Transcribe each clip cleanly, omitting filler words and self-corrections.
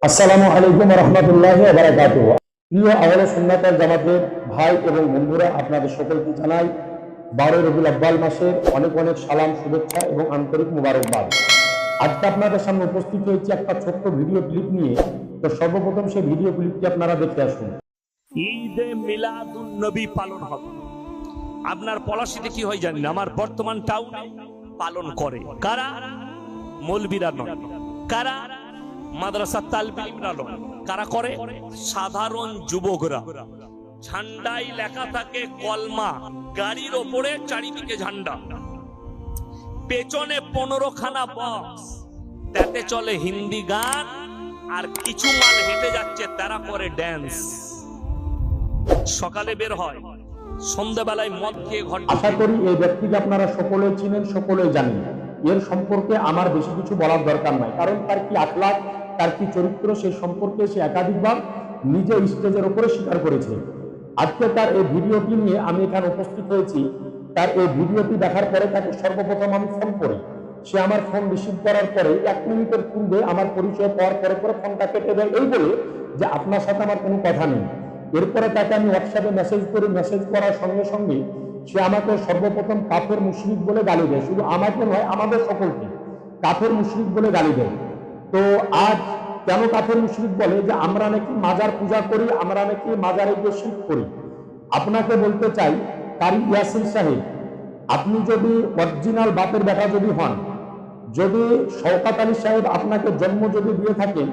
আসসালামু আলাইকুম রহমতুল্লাহ বারাকাতুহু। প্রিয় আহলে সুন্নাত ওয়াল জামাতের ভাই এবং বন্ধুরা, আপনাদের সকলকে জানাই 12 রবিউল আউয়াল মাসের অনেক অনেক সালাম, শুভেচ্ছা এবং আন্তরিক মুবারকবাদ। আজকে আপনাদের সামনে উপস্থিত হয়েছে একটা ছোট্ট ভিডিও ক্লিপ নিয়ে। তো সর্বপ্রথম সেই ভিডিও ক্লিপটি আপনারা দেখে আসুন। ঈদে মিলাদুন নবী পালন হবে আপনার পলাশীতে কি হয় জানেন? আমার বর্তমান টাউনে পালন করে কারা? মৌলবীরা নয়। কারা? মাদ্রাসা তালবে ইলমরা নয়। কারা করে? সাধারণ যুবকরা। ঝান্ডায় লেখা থাকে কলমা, গাড়ির ওপরে চারিদিকে ঝান্ডা, পেছনে 15 খানা বক্স, তাতে চলে হিন্দি গান, আর কিছু মাল হেঁটে যাচ্ছে, তারা করে ড্যান্স। সকালে বের হয়, সন্ধ্যাবেলায় মদ খেয়ে ঘর। আশা করি এই ব্যক্তিকে আপনারা সকলেই চিনেন, সকলেই জানেন। এর সম্পর্কে আমার বেশি কিছু বলার দরকার নাই, কারণ তার কি আখলাক, তার কি চরিত্র, সেই সম্পর্কে সে একাধিকবার নিজে স্টেজের উপরে স্বীকার করেছে। আজকে তার এই ভিডিওটি নিয়ে আমি এখানে উপস্থিত হয়েছি। তার এই ভিডিওটি দেখার পরে তাকে সর্বপ্রথম আমি ফোন করি। সে আমার ফোন রিসিভ করার পরে 1 মিনিটের পূর্বে আমার পরিচয় পাওয়ার পরে ফোনটা কেটে দেয়, এই বলে যে আপনার সাথে আমার কোনো কথা নেই। এরপরে তাকে আমি হোয়াটসঅ্যাপে মেসেজ করি। মেসেজ করার সঙ্গে সঙ্গে সে আমাকে সর্বপ্রথম কাফের মুশরিক বলে গালি দেয়। শুধু আমাকে নয়, আমাদের সকলকে কাফের মুশরিক বলে গালি দেয়। তো আজ কেন কাফের মুশরিক বলে? যে আমরা নাকি মাজার পূজা করি, আমরা নাকি মাজারে গিয়ে শিরক করি। আপনাকে বলতে চাই, কারি ইয়াসিন সাহেব, আপনি যদি অরিজিনাল বাপের বেটা যদি হন, যদি শওকত আলী সাহেব আপনাকে জন্ম যদি দিয়ে থাকেন,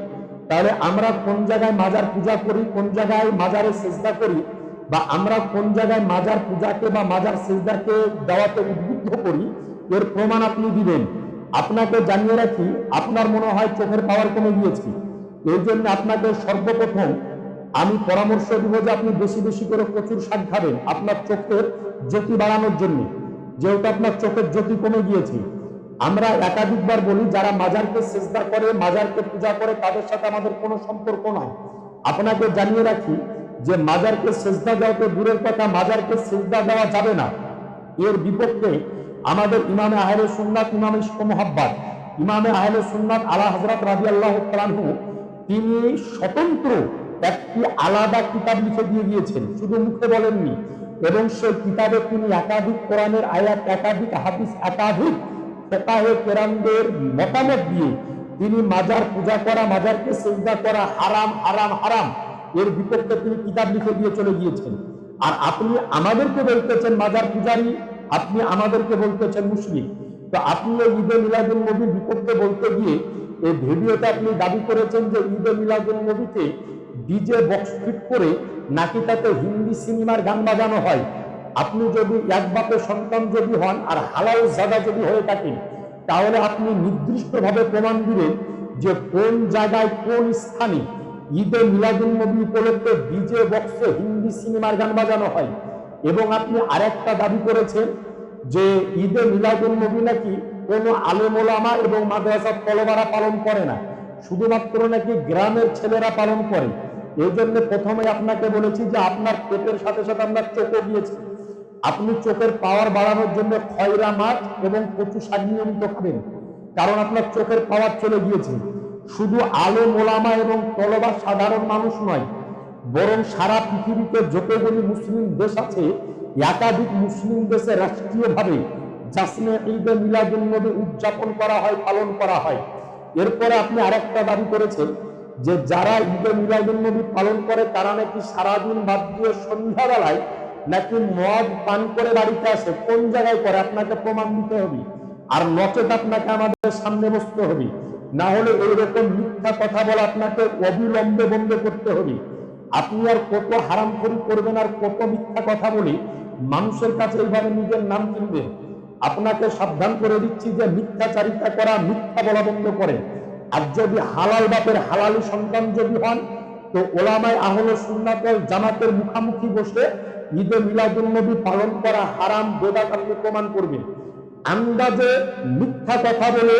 তাহলে আমরা কোন জায়গায় মাজার পূজা করি, কোন জায়গায় মাজারে সেজদা করি, বা আমরা কোন জায়গায় মাজার পূজাকে বা মাজার সেজদাকে দেওয়াতে উদ্বুদ্ধ করি, এর প্রমাণ আপনি দিবেন। আপনাকে জানিয়ে রাখি, আপনার মনে হয় চোখের পাওয়ার কমে গিয়েছে। এই জন্য আপনাকে সর্বপ্রথম আমি পরামর্শ দিব যে আপনি বেশি বেশি করে প্রচুর শাক খাবেন, আপনার চোখের জ্যোতি বাড়ানোর জন্য, যেহেতু আপনার চোখের জ্যোতি কমে গিয়েছে। আমরা একাধিকবার বলি, যারা মাজারকে সেজদা করে, মাজারকে পূজা করে, তাদের সাথে আমাদের কোনো সম্পর্ক নয়। আপনাকে জানিয়ে রাখি যে মাজারকে সেজদা দেওয়া তো দূরের কথা, মাজারকে সেজদা দেওয়া যাবে না। এর বিপক্ষে আমাদের ইমামে আহলে সুন্নাত, ইমাম ইশক মুহাব্বত, ইমামে আহলে সুন্নাত আলা হযরত রাদিয়াল্লাহু তাআলা আনহু, তিনি স্বতন্ত্র একটি আলাদা কিতাব লিখে দিয়ে দিয়েছেন, শুধু মুখে বলেননি। এবং সেই কিতাবে তিনি একাধিক কোরআনের আয়াত, একাধিক হাদিস, একাধিক ফোকাহে কেরামদের মতামত দিয়ে তিনি মাজার পূজা করা, মাজারকে সিজদা করা হারাম হারাম হারাম, এর বিপক্ষে তিনি কিতাব লিখে দিয়ে চলে গিয়েছেন। আর আপনি আমাদেরকে বলতেছেন মাজার পূজারী, আপনি আমাদেরকে বলতেছেন মুশরিক। তো আপনি ঈদে মিলাদুন নবীর বিপক্ষে বলতে গিয়ে এই ভিডিওতে আপনি দাবি করেছেন যে ঈদে মিলাদুন নবীতে ডিজে বক্স ফিট করে নাকি তাতে হিন্দি সিনেমার গান বাজানো হয়। আপনি যদি এক বাপের সন্তান যদি হন আর হালাল জাদা যদি হয়ে থাকেন, তাহলে আপনি নির্দিষ্টভাবে প্রমাণ দিবেন যে কোন জায়গায়, কোন স্থানে ঈদে মিলাদুন নবী উপলক্ষে ডিজে বক্সে হিন্দি সিনেমার গান বাজানো হয়। এবং আপনি আরেকটা দাবি করেছেন যে ঈদে মিলাদুন নবী নাকি কোনো আলেম ওলামা এবং মাদ্রাসা তলবারা পালন করে না, শুধুমাত্র নাকি গ্রামের ছেলেরা পালন করে। এই জন্য প্রথমে আপনাকে বলেছি যে আপনার পেটের সাথে সাথে আপনার চোখও গিয়েছে। আপনি চোখের পাওয়ার বাড়ানোর জন্য খয়রা মাছ এবং কচু শাক নিয়মিত খাবেন, কারণ আপনার চোখের পাওয়ার চলে গিয়েছে। শুধু আলেম ওলামা এবং তলবা সাধারণ মানুষ নয়, বরং সারা পৃথিবীতে যতগুলি মুসলিম দেশ আছে, একাধিক মুসলিম দেশে রাষ্ট্রীয়ভাবে জাসনে ঈদে মিলাদুন নবী উদযাপন করা হয়, পালন করা হয়। এরপরে আপনি আরেকটা দাবি করেছেন যে যারা ঈদে মিলাদুন নবী পালন করে তারা নাকি সারাদিন বাদ দিয়ে সন্ধ্যাবেলায় নাকি মদ পান করে বাড়িতে আসে। কোন জায়গায় করে আপনাকে প্রমাণ দিতে হবে, আর নচেত আপনাকে আমাদের সামনে বসতে হবে। না হলে এইরকম মিথ্যা কথা বলা আপনাকে অবিলম্বে বন্ধ করতে হবে। আপনি আর কত হারামখোরি করবেন, আর কত মিথ্যা কথা বলে মানুষের কাছে এইভাবে নিজের নাম কিনবেন। আপনাকে সাবধান করে দিচ্ছি যে মিথ্যাচারিতা করা, মিথ্যা বলা বন্ধ করেন। আর যদি হালাল বাপের হালালি সন্তান যদি হন, তো ওলামায়ে আহলে সুন্নাত ওয়াল জামাতের মুখামুখি বসে ঈদে মিলাদুন নবী পালন করা হারাম, বেদাত আপনি প্রমাণ করবেন। আন্দাজে মিথ্যা কথা বলে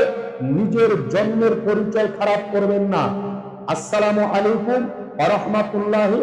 নিজের জন্মের পরিচয় খারাপ করবেন না। আসসালামু আলাইকুম ওয়া রাহমাতুল্লাহি।